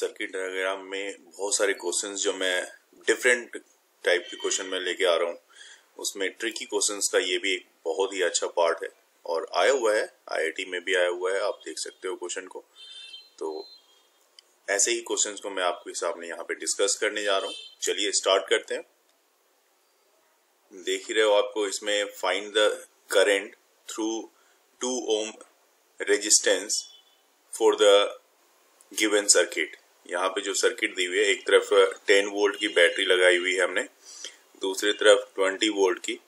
Circuit diagram में बहुत सारे क्वेश्चंस जो मैं डिफरेंट टाइप के क्वेश्चन में लेके आ रहा हूँ, उसमें ट्रिकी क्वेश्चंस का ये भी एक बहुत ही अच्छा पार्ट है और आया हुआ है, आईआईटी में भी आया हुआ है, आप देख सकते हो क्वेश्चन को। तो ऐसे ही क्वेश्चंस को मैं आपके सामने यहाँ पे डिस्कस करने जा रहा हूँ। चलिए स्टार्ट करते हैं। देख ही रहे हो आपको इसमें find the current through 2 ohm resistance for the given circuit. यहाँ पे जो सर्किट दी हुई है, एक तरफ 10 वोल्ट की बैटरी लगाई हुई है हमने, दूसरी तरफ 20 वोल्ट की,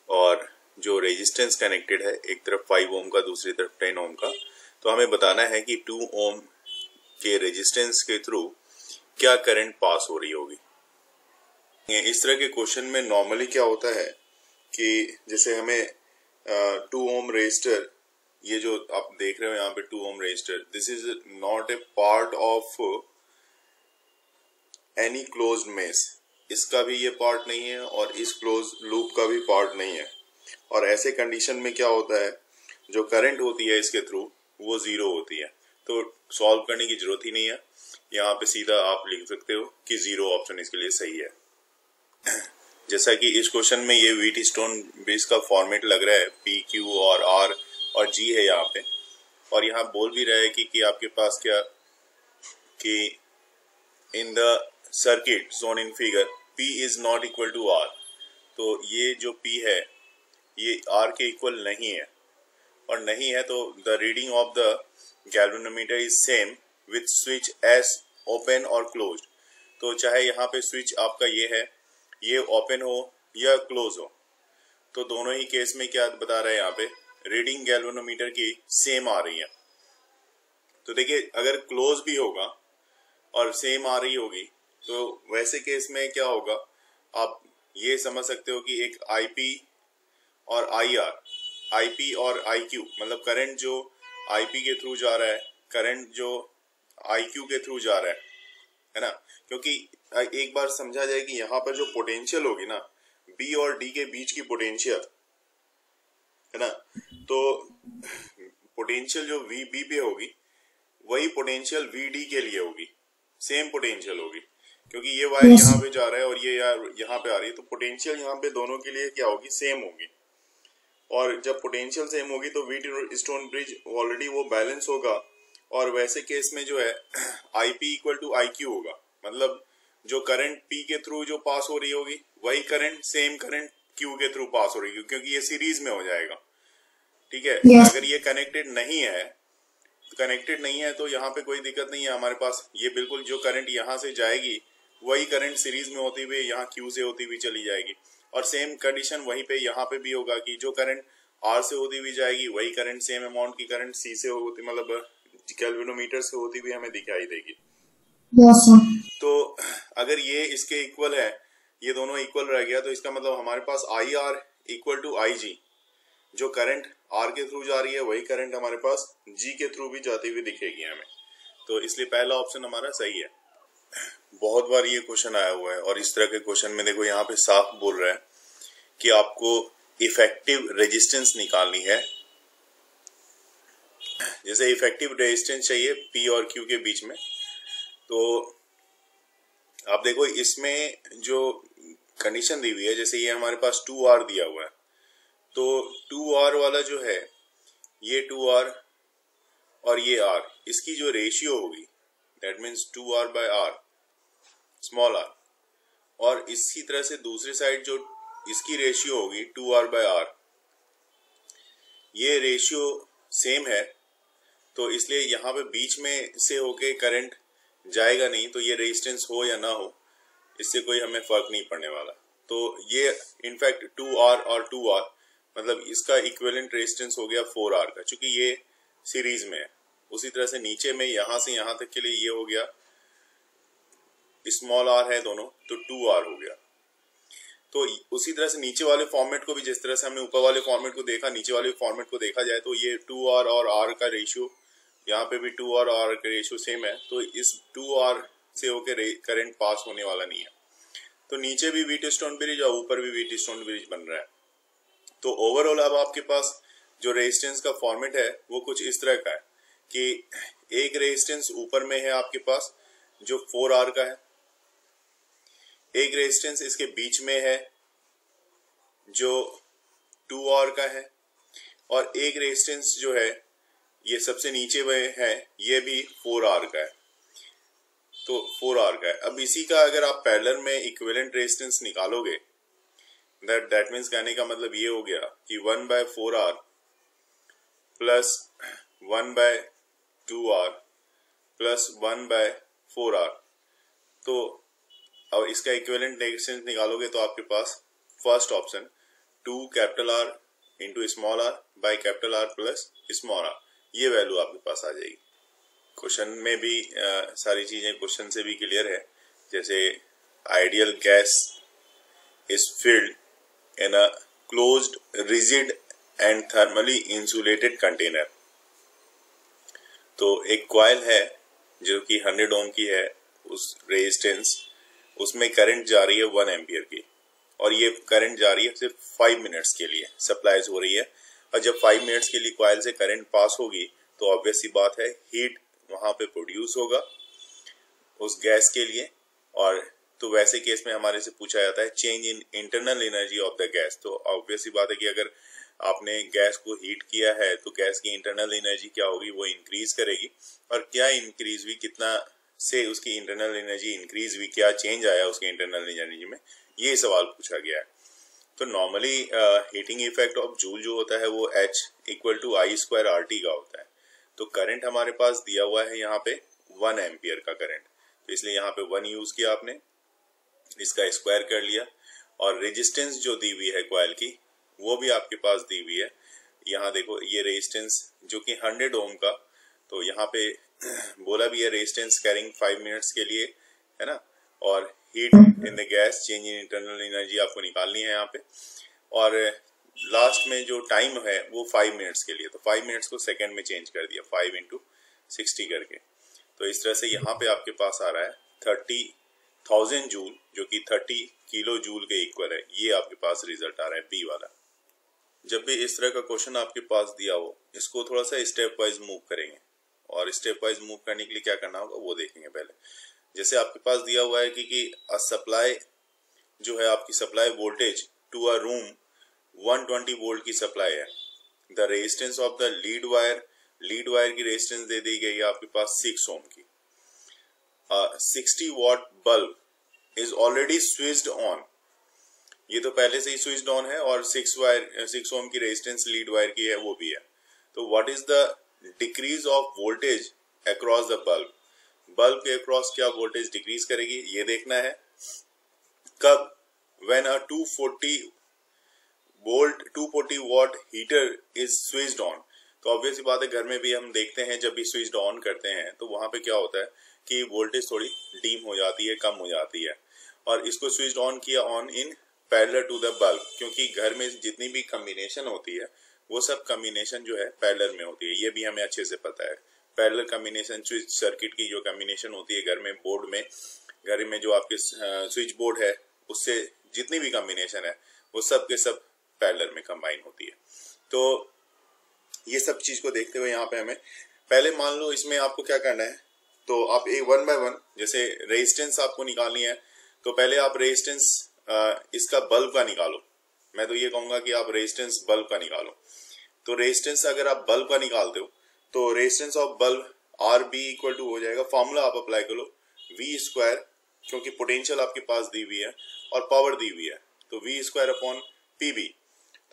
और जो रेजिस्टेंस कनेक्टेड है एक तरफ 5 ओम का, दूसरी तरफ 10 ओम का। तो हमें बताना है कि 2 ओम के रेजिस्टेंस के थ्रू क्या करंट पास हो रही होगी। इस तरह के क्वेश्चन में नॉर्मली क्या होता है कि जैसे हमें 2 ओम रेजिस्टर, ये जो आप देख रहे हो यहाँ पे 2 ohm resistor, this is not a part of any closed mesh. इसका भी ये पार्ट नहीं है और इस क्लोज लूप का भी पार्ट नहीं है। और ऐसे कंडीशन में क्या होता है, जो करंट होती है इसके थ्रू वो जीरो होती है। तो सॉल्व करने की जरूरत ही नहीं है, यहाँ पे सीधा आप लिख सकते हो कि जीरो ऑप्शन इसके लिए सही है। जैसा कि इस क्वेश्चन में ये व्हीट स्टोन बेस का फॉर्मेट लग रहा है, पी क्यू और आर और जी है यहाँ पे, और यहाँ बोल भी रहा है कि आपके पास क्या, कि in the circuit shown in figure P is not equal to R। तो ये जो P है ये R के इक्वल नहीं है, और नहीं है तो the reading of the galvanometer is same with switch S open और क्लोज्ड। तो चाहे यहाँ पे स्विच आपका ये है, ये ओपन हो या क्लोज हो, तो दोनों ही केस में क्या बता रहा है यहाँ पे, रीडिंग गैल्वेनोमीटर की सेम आ रही है। तो देखिए अगर क्लोज भी होगा और सेम आ रही होगी तो वैसे केस में क्या होगा, आप ये समझ सकते हो कि एक IP और IR, IP और IQ, मतलब करंट जो IP के थ्रू जा रहा है, करंट जो IQ के थ्रू जा रहा है ना। क्योंकि एक बार समझा जाए कि यहाँ पर जो पोटेंशियल होगी ना, B और D के बीच की पोटेंशियल है ना, तो पोटेंशियल जो VB पे होगी वही पोटेंशियल VD के लिए होगी, सेम पोटेंशियल होगी। क्योंकि ये वायर यहाँ पे जा रहा है और ये यहाँ पे आ रही है, तो पोटेंशियल यहाँ पे दोनों के लिए क्या होगी, सेम होगी। और जब पोटेंशियल सेम होगी तो व्हीट स्टोन ब्रिज ऑलरेडी वो बैलेंस होगा, और वैसे केस में जो है IP इक्वल टू IQ होगा। मतलब जो करंट P के थ्रू जो पास हो रही होगी वही करंट, सेम करंट Q के थ्रू पास हो रही होगी, क्योंकि ये सीरीज में हो जाएगा। ठीक है। अगर ये कनेक्टेड नहीं है तो यहाँ पे कोई दिक्कत नहीं है हमारे पास। ये बिल्कुल जो करंट यहाँ से जाएगी वही करंट सीरीज में होती हुई यहाँ Q से होती हुई चली जाएगी, और सेम कंडीशन वहीं पे यहाँ पे भी होगा कि जो करंट R से होती हुई जाएगी वही करंट, सेम अमाउंट की करंट C से होती, मतलब गैल्वेनोमीटर से होती हुई हमें दिखाई देगी। तो अगर ये इसके इक्वल है, ये दोनों इक्वल रह गया, तो इसका मतलब हमारे पास IR इक्वल टू IG, जो करंट R के थ्रू जा रही है वही करंट हमारे पास G के थ्रू भी जाती हुई दिखेगी हमें। तो इसलिए पहला ऑप्शन हमारा सही है। बहुत बार ये क्वेश्चन आया हुआ है, और इस तरह के क्वेश्चन में देखो यहाँ पे साफ बोल रहा है कि आपको इफेक्टिव रेजिस्टेंस निकालनी है। जैसे इफेक्टिव रेजिस्टेंस चाहिए P और Q के बीच में, तो आप देखो इसमें जो कंडीशन दी हुई है, जैसे ये हमारे पास 2R दिया हुआ है, तो 2R वाला जो है, ये 2R और ये R, इसकी जो रेशियो होगी that means 2R by R, small r, और इसी तरह से दूसरी साइड जो इसकी रेशियो होगी 2R by R, ये रेशियो सेम है, तो इसलिए यहाँ पे बीच में से होके करंट जाएगा नहीं, तो ये रेजिस्टेंस हो या ना हो इससे कोई हमें फर्क नहीं पड़ने वाला। तो ये इनफैक्ट 2R और 2R, मतलब इसका इक्विवेलेंट रेजिस्टेंस हो गया 4R का, चूंकि ये सीरीज में है। उसी तरह से नीचे में यहाँ से यहाँ तक के लिए ये हो गया, स्मॉल r है दोनों, तो 2R हो गया। तो उसी तरह से नीचे वाले फॉर्मेट को भी, जिस तरह से हमने ऊपर वाले फॉर्मेट को देखा, नीचे वाले फॉर्मेट को देखा जाए तो ये 2R और R का रेशियो, यहाँ पे भी 2R और R का रेशियो सेम है, तो इस 2R से होकर करंट पास होने वाला नहीं है। तो नीचे भी व्हीट स्टोन ब्रिज और ऊपर भी व्हीट स्टोन ब्रिज बन रहा है। तो ओवरऑल अब आपके पास जो रेजिस्टेंस का फॉर्मेट है वो कुछ इस तरह का है कि एक रेजिस्टेंस ऊपर में है आपके पास जो 4R का है, एक रेजिस्टेंस इसके बीच में है जो 2R का है, और एक रेजिस्टेंस जो है ये सबसे नीचे में है, ये भी 4R का है, तो 4R का है। अब इसी का अगर आप पैरेलल में इक्विवेलेंट रेजिस्टेंस निकालोगे, दैट मीन्स कहने का मतलब ये हो गया कि 1/4R plus 1/2R plus 1/4R, तो अब इसका इक्विवेलेंट रेजिस्टेंस निकालोगे तो आपके पास first option 2R into small r by R plus small r, ये वैल्यू आपके पास आ जाएगी। क्वेश्चन में भी सारी चीजें क्वेश्चन से भी क्लियर है, जैसे ideal gas is filled in a closed rigid and thermally insulated container. तो एक कॉइल है जो कि 100 ओम की है, उस रेजिस्टेंस उसमें करंट जा रही है 1 एम्पियर की, और ये करंट जा रही है सिर्फ 5 मिनट्स के लिए सप्लाईज हो रही है। और जब 5 मिनट्स के लिए कॉइल से करंट पास होगी तो ऑब्वियस सी बात है हीट वहां पे प्रोड्यूस होगा उस गैस के लिए। और तो वैसे केस में हमारे से पूछा जाता है change in internal energy of the gas. तो ऑब्वियस सी बात है कि अगर आपने गैस को हीट किया है तो गैस की इंटरनल एनर्जी क्या होगी, वो इंक्रीज करेगी। और क्या इंक्रीज हुई, कितना से उसकी इंटरनल एनर्जी इंक्रीज हुई, क्या चेंज आया उसकी इंटरनल एनर्जी में, ये सवाल पूछा गया है। तो normally heating effect of joule जो होता है वो H equal to I² RT का होता है। तो करंट हमारे पास दिया हुआ है यहाँ पे 1 एम्पियर का करंट, तो इसलिए यहाँ पे 1 यूज किया आपने, इसका स्क्वायर कर लिया। और रेजिस्टेंस जो दी हुई है कॉइल की वो भी आपके पास दी हुई है। यहाँ देखो ये रेजिस्टेंस जो कि 100 ओम का, तो यहाँ पे बोला भी है रेजिस्टेंस कैरिंग 5 मिनट्स के लिए, है ना। और heat in the gas change in internal energy आपको निकालनी है यहाँ पे। और लास्ट में जो टाइम है वो 5 मिनट्स के लिए, तो 5 मिनट्स को सेकंड में चेंज कर दिया 5 इंटू 60 करके। तो इस तरह से यहाँ पे आपके पास आ रहा है 30,000 जूल, जो कि 30 किलो जूल के इक्वल है। ये आपके पास रिजल्ट आ रहा है बी वाला। जब भी इस तरह का क्वेश्चन आपके पास दिया हो, इसको थोड़ा सा स्टेप वाइज मूव करेंगे, और स्टेप वाइज मूव करने के लिए क्या करना होगा वो देखेंगे। पहले जैसे आपके पास दिया हुआ है कि सप्लाई जो है आपकी supply voltage to a room 120 volt की सप्लाई है। The resistance of the lead wire की रेजिस्टेंस दे दी गई है आपके पास 6 ओम की। 60 watt bulb is already switched on, ये तो पहले से ही स्विच्ड ऑन है, और 6 ओम की रेजिस्टेंस लीड वायर की है, वो भी है। तो what is the decrease of voltage across the bulb के अक्रॉस क्या वोल्टेज डिक्रीज करेगी ये देखना है। कब? When a 240 what heater is switched on. तो ऑब्वियस बात है घर में भी हम देखते हैं जब भी स्विच ऑन करते हैं तो वहां पे क्या होता है कि वोल्टेज थोड़ी डीम हो जाती है, कम हो जाती है। और इसको स्विच ऑन किया on in parallel to the bulb, क्योंकि घर में जितनी भी कॉम्बिनेशन होती है वो सब कॉम्बिनेशन जो है पैरेलल में होती है, ये भी हमें अच्छे से पता है। पैरेलल कॉम्बिनेशन स्विच सर्किट की जो कॉम्बिनेशन होती है घर में, बोर्ड में, घर में जो आपके स्विच बोर्ड है उससे जितनी भी कॉम्बिनेशन है वो सब के सब पैरेलल में कंबाइन होती है। तो ये सब चीज को देखते हुए यहाँ पे हमें पहले मान लो इसमें आपको क्या करना है, तो आप एक 1 बाय 1 जैसे रेजिस्टेंस आपको निकालनी है, तो पहले आप रेजिस्टेंस इसका बल्ब का निकालो। मैं तो ये कहूंगा कि आप रेजिस्टेंस बल्ब का निकालो। तो रेजिस्टेंस अगर आप बल्ब का निकालते हो तो resistance of bulb RB equal to हो जाएगा, फॉर्मूला आप अप्लाई करो V², क्योंकि पोटेंशियल आपके पास दी हुई है और पावर दी हुई है, तो V² अपॉन PB।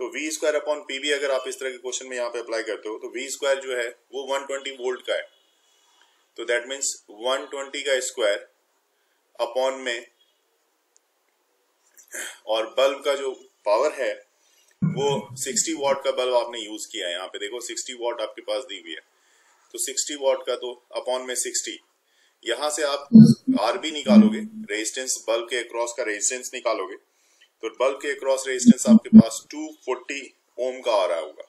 तो V² अपॉन PB अगर आप इस तरह के क्वेश्चन में यहाँ पे अप्लाई करते हो तो V² जो है वो 120 वोल्ट का है, तो दैट मीन्स 120 का स्क्वायर अपॉन में, और बल्ब का जो पावर है वो 60 वॉट का बल्ब आपने यूज किया है। यहाँ पे देखो 60 वॉट आपके पास दी हुई है, तो 60 वॉट का तो अपॉन में 60, यहां से आप RB निकालोगे, रेजिस्टेंस बल्ब के अक्रॉस का रेजिस्टेंस निकालोगे, तो बल्ब के अक्रॉस रेजिस्टेंस आपके पास 240 ओम का आ रहा होगा।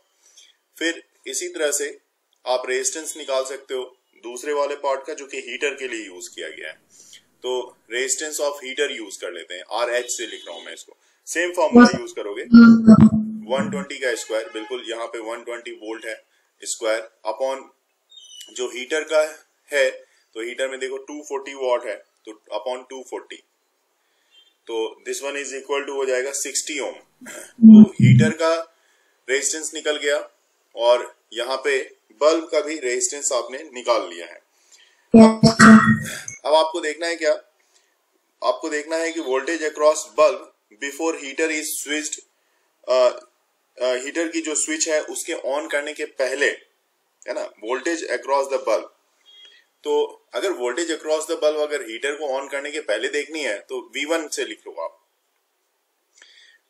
फिर इसी तरह से आप रेजिस्टेंस निकाल सकते हो दूसरे वाले पार्ट का जो कि हीटर के लिए यूज किया गया है। तो रेजिस्टेंस ऑफ हीटर यूज कर लेते हैं, RH से लिख रहा हूं मैं इसको। सेम फॉर्मूला यूज करोगे, 120 का स्क्वायर, बिल्कुल यहाँ पे 120 वोल्ट है स्क्वायर, अपॉन जो हीटर का है तो हीटर में देखो 240 वॉट है, तो अपॉन 240, तो this one is equal to हो जाएगा 60 ओम। तो हीटर का रेजिस्टेंस निकल गया और यहाँ पे बल्ब का भी रेजिस्टेंस आपने निकाल लिया है। अब आपको देखना है क्या, आपको देखना है कि voltage across bulb before heater is switched, heater की जो स्विच है उसके ऑन करने के पहले, है ना, वोल्टेज अक्रॉस द बल्ब। तो अगर वोल्टेज अक्रॉस द बल्ब अगर हीटर को ऑन करने के पहले देखनी है तो V1 से लिख लो आप।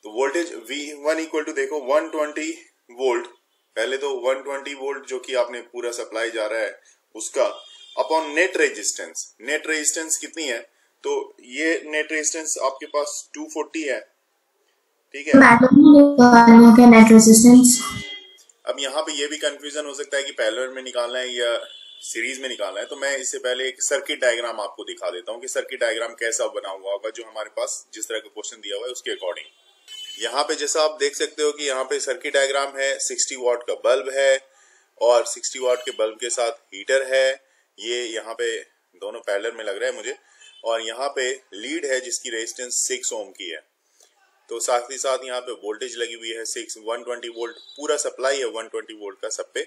तो वोल्टेज V1 इक्वल टू देखो 120 वोल्ट, पहले तो 120 वोल्ट जो कि आपने पूरा सप्लाई जा रहा है उसका, upon net resistance. Net resistance कितनी है, तो ये नेट रेजिस्टेंस आपके पास 240 है, ठीक है। नेट रेजिस्टेंस अब यहाँ पे ये भी कंफ्यूजन हो सकता है कि पैरेलल में निकालना है या सीरीज में निकालना है, तो मैं इससे पहले एक सर्किट डायग्राम आपको दिखा देता हूँ कि सर्किट डायग्राम कैसा बना हुआ होगा जो हमारे पास जिस तरह का क्वेश्चन दिया हुआ है उसके अकॉर्डिंग। यहाँ पे जैसा आप देख सकते हो कि यहाँ पे सर्किट डायग्राम है, 60 वॉट का बल्ब है और 60 वॉट के बल्ब के साथ हीटर है, ये यहाँ पे दोनों पैरेलल में लग रहा है मुझे, और यहाँ पे लीड है जिसकी रेजिस्टेंस 6 ओम की है। तो साथ ही साथ यहाँ पे वोल्टेज लगी हुई है 120 वोल्ट, पूरा सप्लाई है 120 वोल्ट का सब पे।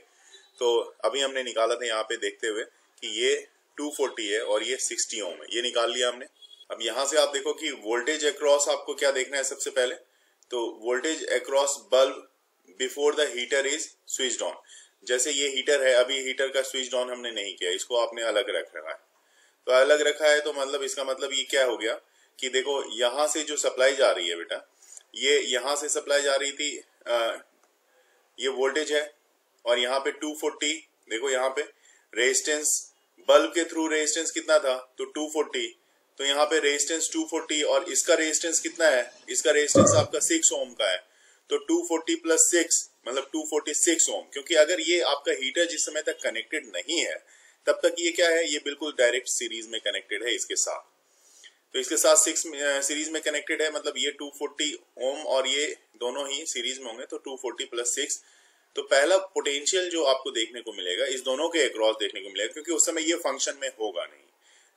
तो अभी हमने निकाला था यहाँ पे देखते हुए कि ये 240 है और ये 60 ओम है, ये निकाल लिया हमने। अब यहाँ से आप देखो कि वोल्टेज अक्रॉस आपको क्या देखना है सबसे पहले, तो voltage across bulb before the heater is switched on. जैसे ये हीटर है, अभी हीटर का स्विच ऑन हमने नहीं किया, इसको आपने अलग रख रखा है। तो अलग रखा है तो मतलब इसका मतलब ये क्या हो गया कि देखो यहाँ से जो सप्लाई जा रही है बेटा, ये यहाँ से सप्लाई जा रही थी, ये वोल्टेज है और यहाँ पे 240, देखो यहाँ पे रेजिस्टेंस बल्ब के थ्रू रेजिस्टेंस कितना था, तो 240, तो यहाँ पे रेजिस्टेंस 240 और इसका रेजिस्टेंस कितना है, इसका रेजिस्टेंस आपका 6 ओम का है, तो 240 प्लस 6 मतलब 246 ओम। क्योंकि अगर ये आपका हीटर जिस समय तक कनेक्टेड नहीं है तब तक ये क्या है, ये बिल्कुल डायरेक्ट सीरीज में कनेक्टेड है इसके साथ। तो इसके साथ 6 सीरीज में कनेक्टेड है, मतलब ये 240 ओम और ये दोनों ही सीरीज में होंगे, तो 240 प्लस 6। तो पहला पोटेंशियल जो आपको देखने को मिलेगा इस दोनों के अक्रॉस देखने को मिलेगा, क्योंकि उस समय ये फंक्शन में होगा नहीं।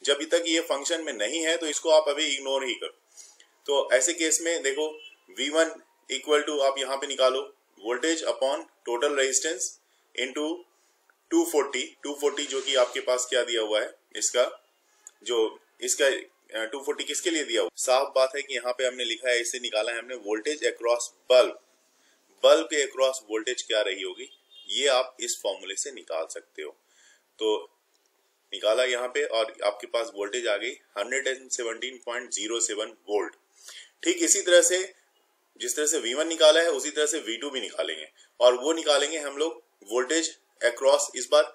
जब तक ये फंक्शन में नहीं है तो इसको आप अभी इग्नोर ही करो। तो ऐसे केस में देखो V1 इक्वल टू आप यहाँ पे निकालो voltage upon total resistance into 240 जो कि आपके पास क्या दिया हुआ है, इसका जो इसका 240 किसके लिए दिया हुआ, साफ बात है कि यहाँ पे हमने लिखा है, इससे निकाला है हमने वोल्टेज अक्रॉस बल्ब। बल्ब के अक्रॉस वोल्टेज क्या रही होगी ये आप इस फॉर्मूले से निकाल सकते हो। तो निकाला यहाँ पे और आपके पास वोल्टेज आ गई 117.07 वोल्ट। ठीक इसी तरह से जिस तरह से V1 निकाला है उसी तरह से V2 भी निकालेंगे, और वो निकालेंगे हम लोग वोल्टेज अक्रॉस। इस बार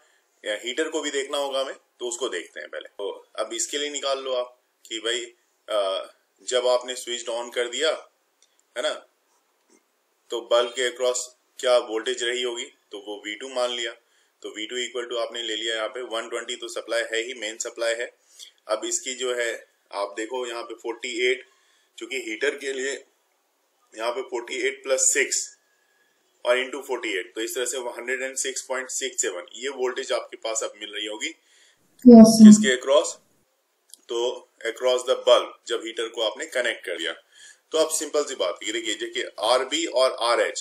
हीटर को भी देखना होगा हमें, तो उसको देखते हैं पहले। तो अब इसके लिए निकाल लो आप कि भाई जब आपने स्विच ऑन कर दिया है ना, तो बल्ब के अक्रॉस क्या वोल्टेज रही होगी, तो वो V2 मान लिया। तो V2 इक्वल टू आपने ले लिया यहाँ पे 120, तो सप्लाई है ही, मेन सप्लाई है। अब इसकी जो है आप देखो यहाँ पे 48, चूंकि हीटर के लिए यहाँ पे 48 प्लस 6 और इंटू 48, तो इस तरह से 106.67 ये वोल्टेज आपके पास अब मिल रही होगी। किसके अक्रॉस, तो अक्रॉस द बल्ब, जब हीटर को आपने कनेक्ट कर दिया। तो अब सिंपल सी बात है, देखिए RB और RH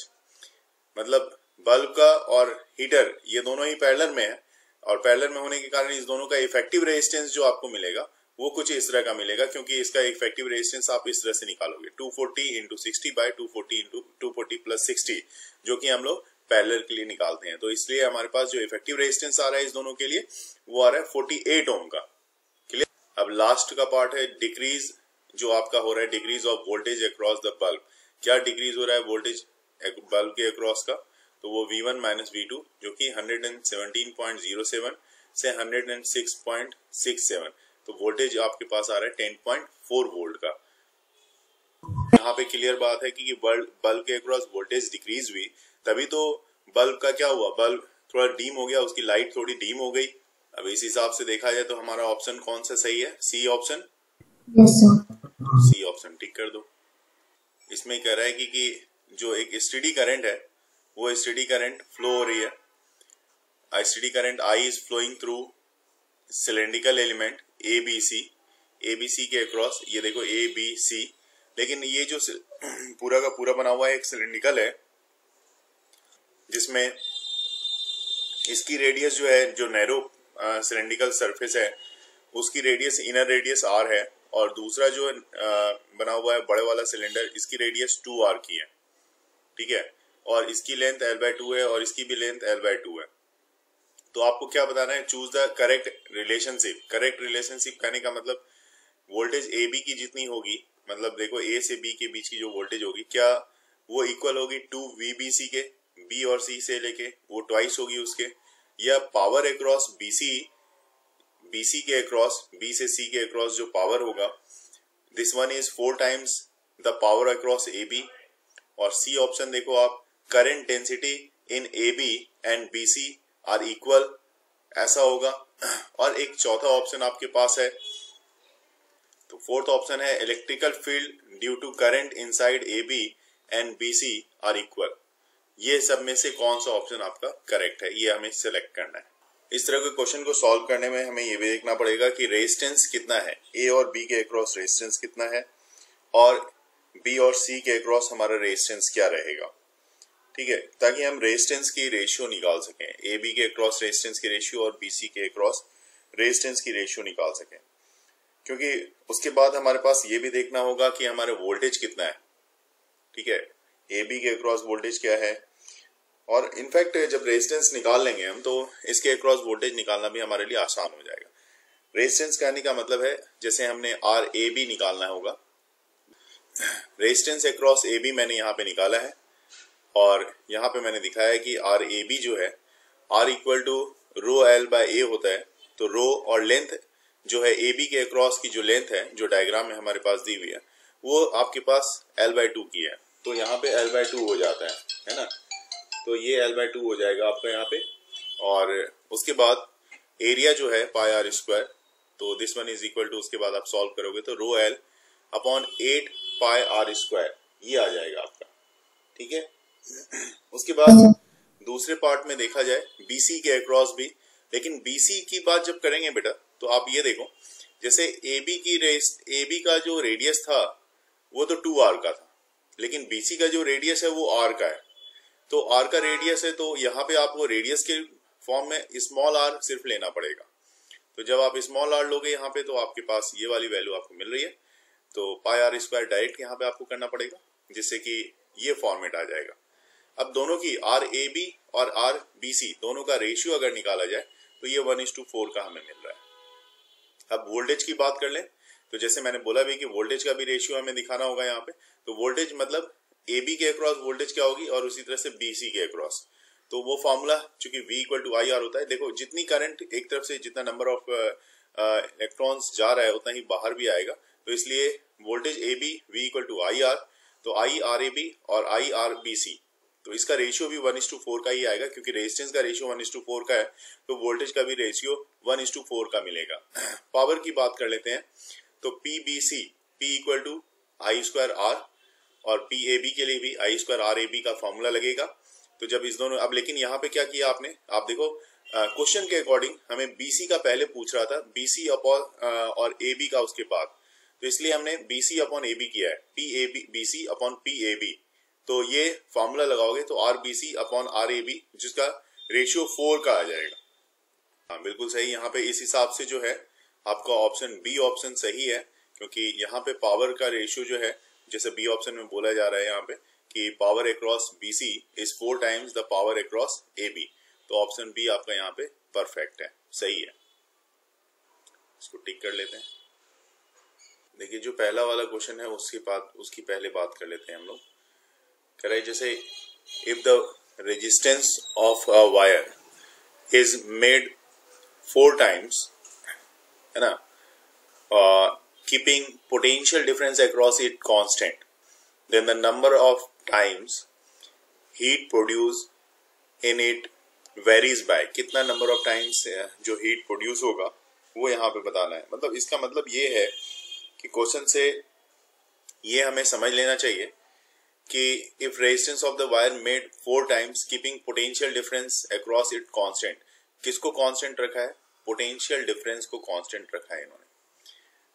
मतलब बल्ब का और हीटर ये दोनों ही पैरेलल में है, और पैरेलल में होने के कारण इस दोनों का इफेक्टिव रेजिस्टेंस जो आपको मिलेगा वो कुछ इस तरह का मिलेगा, क्योंकि इसका इफेक्टिव रेजिस्टेंस आप इस तरह से निकालोगे 240 इंटू 60 बाई 240 इंटू 240 प्लस 60, जो कि हम लोग पैरेलल के लिए निकालते हैं। तो इसलिए हमारे पास जो इफेक्टिव रेजिस्टेंस आ रहा है इस दोनों के लिए वो आ रहा है 48 ओम का। क्लियर। अब लास्ट का पार्ट है डिक्रीज, जो आपका हो रहा है decrease of voltage across the bulb. क्या डिक्रीज हो रहा है वोल्टेज बल्ब के अक्रॉस का, तो वो V1 माइनस V2 जो कि 117.07 से 106.67, तो वोल्टेज आपके पास आ रहा है 10.4 वोल्ट का। यहाँ पे क्लियर बात है कि बल्ब के अक्रॉस वोल्टेज डिक्रीज हुई, तभी तो बल्ब का क्या हुआ, बल्ब थोड़ा डीम हो गया, उसकी लाइट थोड़ी डीम हो गई। अब इस हिसाब से देखा जाए तो हमारा ऑप्शन कौन सा सही है, C option. C option tick कर दो। इसमें कह रहा है कि जो एक स्टेडी करंट है वो स्टेडी करंट फ्लो हो रही है, steady current I is flowing through cylindrical element A B C के अक्रॉस, ये देखो ए बी सी, लेकिन ये जो पूरा का पूरा बना हुआ है एक सिलेंड्रिकल है, जिसमें इसकी रेडियस जो है, जो नैरो सिलेंड्रिकल सरफेस है उसकी रेडियस, इनर रेडियस r है, और दूसरा जो बना हुआ है बड़े वाला सिलेंडर, इसकी रेडियस 2r की है, ठीक है, और इसकी लेंथ l/2 है और इसकी भी लेंथ l/2 है। तो आपको क्या बताना है, choose the correct relationship. Correct relationship कहने का मतलब वोल्टेज ए बी की जितनी होगी, मतलब देखो ए से बी के बीच की जो वोल्टेज होगी, क्या वो इक्वल होगी टू वी बी सी के, बी और सी से लेके वो ट्वाइस होगी उसके, या पावर अक्रॉस बी सी के अक्रॉस, बी से सी के अक्रॉस जो पावर होगा, this one is 4 times the power across A B. और सी ऑप्शन देखो आप, current density in A B and B C are equal, ऐसा होगा। और एक चौथा ऑप्शन आपके पास है, तो फोर्थ ऑप्शन है electrical field due to current inside A B and B C are equal. ये सब में से कौन सा ऑप्शन आपका करेक्ट है, ये हमें सिलेक्ट करना है। इस तरह के क्वेश्चन को सॉल्व करने में हमें ये भी देखना पड़ेगा कि रेजिस्टेंस कितना है, ए और बी के अक्रॉस रेजिस्टेंस कितना है, और बी और सी के अक्रॉस हमारा रेजिस्टेंस क्या रहेगा, ठीक है, ताकि हम रेजिस्टेंस की रेशियो निकाल सकें, ए बी के अक्रॉस रेजिस्टेंस की रेशियो और बी सी के अक्रॉस रेजिस्टेंस की रेशियो निकाल सकें। क्योंकि उसके बाद हमारे पास ये भी देखना होगा कि हमारे वोल्टेज कितना है, ठीक है, ए बी के अक्रॉस वोल्टेज क्या है, और इनफैक्ट जब रेजिस्टेंस निकाल लेंगे हम तो इसके अक्रॉस वोल्टेज निकालना भी हमारे लिए आसान हो जाएगा। रेजिस्टेंस कहने का मतलब है जैसे हमने आर ए बी निकालना होगा, रेजिस्टेंस अक्रॉस ए बी मैंने यहाँ पे निकाला है, और यहाँ पे मैंने दिखाया है कि आर ए बी जो है R equal to rho L by A होता है। तो रो और लेंथ जो है ए बी के अक्रॉस की जो लेंथ है, जो डायग्राम में हमारे पास दी हुई है, वो आपके पास l/2 की है, तो यहाँ पे l/2 हो जाता है ना, तो ये l/2 हो जाएगा आपका यहाँ पे। और उसके बाद एरिया जो है पाई आर स्क्वायर, तो this one is equal to, उसके बाद आप सॉल्व करोगे तो rho l upon 8 pi r square, ये आ जाएगा आपका, ठीक है। उसके बाद दूसरे पार्ट में देखा जाए बीसी के अक्रॉस भी, लेकिन बीसी की बात जब करेंगे बेटा तो आप ये देखो, जैसे ए बी का जो रेडियस था वो तो 2r का था, लेकिन बीसी का जो रेडियस है वो r का है, तो r का रेडियस है, तो यहाँ पे आपको रेडियस के फॉर्म में स्मॉल r सिर्फ लेना पड़ेगा। तो जब आप स्मॉल r लोगे यहाँ पे तो आपके पास ये वाली वैल्यू आपको मिल रही है, तो पाई आर स्क्वायर डायरेक्ट यहाँ पे आपको करना पड़ेगा, जिससे कि ये फॉर्मेट आ जाएगा। अब दोनों की आर ए बी और आर बी सी दोनों का रेशियो अगर निकाला जाए तो ये 1:4 का हमें मिल रहा है। अब वोल्टेज की बात कर लें, तो जैसे मैंने बोला भी कि वोल्टेज का भी रेशियो हमें दिखाना होगा यहाँ पे, तो वोल्टेज मतलब ए बी के अक्रॉस वोल्टेज क्या होगी और उसी तरह से बी सी के अक्रॉस, तो वो फॉर्मूला चूंकि V equal to I R होता है, देखो जितनी करंट एक तरफ से जितना नंबर ऑफ इलेक्ट्रॉन्स जा रहा है उतना ही बाहर भी आएगा, तो इसलिए voltage A B V equal to I R, तो आई आर ए बी और आई आर बी सी, तो इसका रेशियो भी 1:4 का ही आएगा, क्योंकि रेजिस्टेंस का रेशियो 1:4 का है, तो वोल्टेज का भी रेशियो 1:4 का मिलेगा। पावर की बात कर लेते हैं, तो P B C, P equal to I square R, और पी ए बी के लिए भी I square R A B का फॉर्मूला लगेगा। तो जब इस दोनों, अब लेकिन यहाँ पे क्या किया आपने, आप देखो क्वेश्चन के अकॉर्डिंग हमें बीसी का पहले पूछ रहा था, बीसी अपॉन और ए बी का उसके बाद, तो इसलिए हमने बीसी अपॉन ए बी किया है, P A B B C upon P A B, तो ये फॉर्मूला लगाओगे तो R B C upon R A B, जिसका रेशियो 4 का आ जाएगा। हाँ बिल्कुल सही, यहाँ पे इस हिसाब से जो है आपका ऑप्शन बी ऑप्शन सही है, क्योंकि यहाँ पे पावर का रेशियो जो है, जैसे बी ऑप्शन में बोला जा रहा है यहाँ पे कि power across BC is 4 times the power across A B, तो ऑप्शन बी आपका यहाँ पे परफेक्ट है, सही है। इसको टिक कर लेते हैं। देखिए जो पहला वाला क्वेश्चन है उसकी पहले बात कर लेते हैं हम लोग। कह रहे जैसे if the resistance of a wire is made 4 times, है ना, keeping potential difference across it constant, then the number of times heat produced in it varies by, कितना number of times जो heat produce होगा वो यहाँ पे बताना है। मतलब इसका मतलब ये है कि क्वेश्चन से ये हमें समझ लेना चाहिए कि if resistance of the wire made 4 times keeping potential difference across it constant, किसको constant रखा है, पोटेंशियल डिफरेंस को कांस्टेंट रखा है इन्होंने।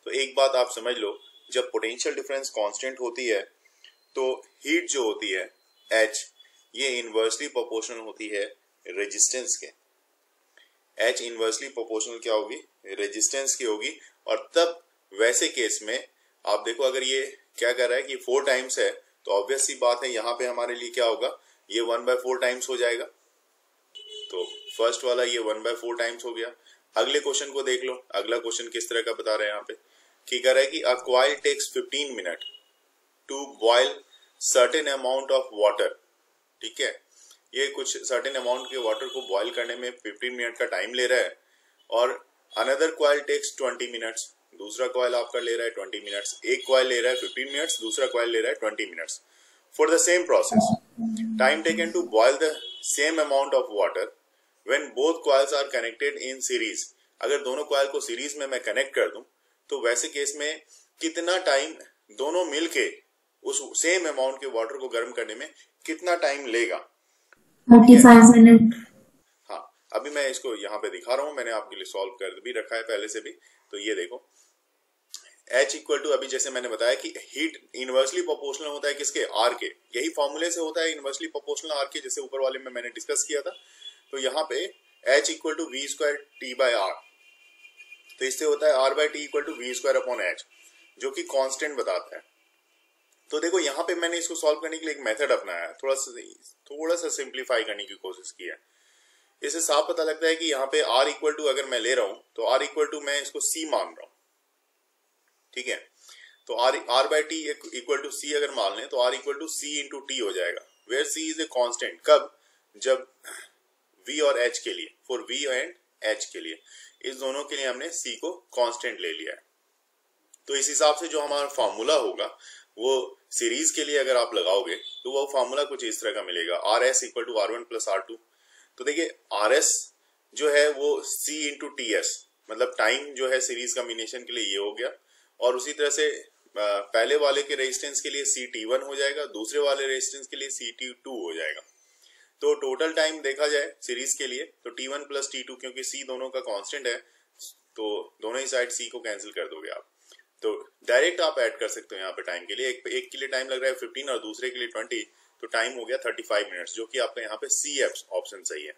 तो एक बात आप समझ लो, जब पोटेंशियल डिफरेंस कांस्टेंट होती है तो हीट जो होती है H, ये इनवर्सली प्रोपोर्शनल होती है रेजिस्टेंस के। H इनवर्सली प्रोपोर्शनल क्या होगी, रेजिस्टेंस की होगी। और तब वैसे केस में आप देखो, अगर ये क्या कर रहा है कि 4 टाइम्स है, तो ऑब्वियस सी बात है यहाँ पे हमारे लिए क्या होगा, ये 1/4 टाइम्स हो जाएगा। तो फर्स्ट वाला ये 1/4 टाइम्स हो गया। अगले क्वेश्चन को देख लो। अगला क्वेश्चन किस तरह का बता रहे हैं यहाँ पे, कि कह रहा है कि a coil takes 15 minute to boil certain amount of water. ठीक है, ये कुछ सर्टेन अमाउंट के वाटर को बॉयल करने में 15 मिनट का टाइम ले रहा है। और अनदर कॉइल टेक्स 20 मिनट्स, दूसरा कॉइल आपका ले रहा है 20 मिनट्स। एक कॉइल ले रहा है 15 मिनट्स, दूसरा कॉइल ले रहा है 20 minutes. For the same process, time taken to boil the same amount of water when both coils are connected in series. अगर दोनों कॉइल को सीरीज में मैं कनेक्ट कर दूं, तो वैसे केस में कितना टाइम दोनों मिलके उस सेम अमाउंट के वाटर को गर्म करने में कितना टाइम लेगा? 35 मिनट। हाँ, अभी मैं इसको यहाँ पे दिखा रहा हूँ, मैंने आपके लिए सॉल्व कर भी रखा है पहले से भी। तो ये देखो, H इक्वल टू, अभी जैसे मैंने बताया कि हीट इनवर्सली प्रोपोर्शनल होता है किसके, R के। यही फॉर्मूले से होता है इनवर्सली प्रोपोर्शनल R के, जैसे ऊपर वाले में मैंने डिस्कस किया था। तो यहाँ पे H equal to V² T/R, तो इससे होता है R/T इक्वल टू V²/H, जो कि कांस्टेंट बताता है। तो देखो यहाँ पे मैंने इसको सॉल्व करने के लिए एक मेथड अपनाया है, थोड़ा सा सिंप्लीफाई करने की कोशिश की है। इससे साफ पता लगता है कि यहाँ पे R इक्वल टू अगर मैं ले रहा हूँ, तो R इक्वल टू मैं इसको C मान रहा हूँ। ठीक है, तो R/T इक्वल टू C अगर मान लें, तो R equal to C into T हो जाएगा, where C is a constant. कब? जब V और H के लिए, फॉर V एंड H के लिए, इस दोनों के लिए हमने C को कांस्टेंट ले लिया है। तो इस हिसाब से जो हमारा फॉर्मूला होगा, वो सीरीज के लिए अगर आप लगाओगे तो वो फॉर्मूला कुछ इस तरह का मिलेगा, RS equal to R1 plus R2। तो देखिए, RS जो है वो C इंटू TS, मतलब टाइम जो है सीरीज कॉम्बिनेशन के लिए ये हो गया। और उसी तरह से पहले वाले के रेजिस्टेंस के लिए CT1 हो जाएगा, दूसरे वाले रेजिस्टेंस के लिए CT2 हो जाएगा। तो टोटल टाइम देखा जाए सीरीज के लिए, तो T1 प्लस T2, क्योंकि C दोनों का कांस्टेंट है, तो दोनों ही साइड C को कैंसिल कर दोगे आप। तो डायरेक्ट आप ऐड कर सकते हो यहाँ पे टाइम के लिए। एक के लिए टाइम लग रहा है 15 और दूसरे के लिए 20, तो टाइम हो गया 35 मिनट्स, जो कि आपका यहाँ पे C ऑप्शन सही है।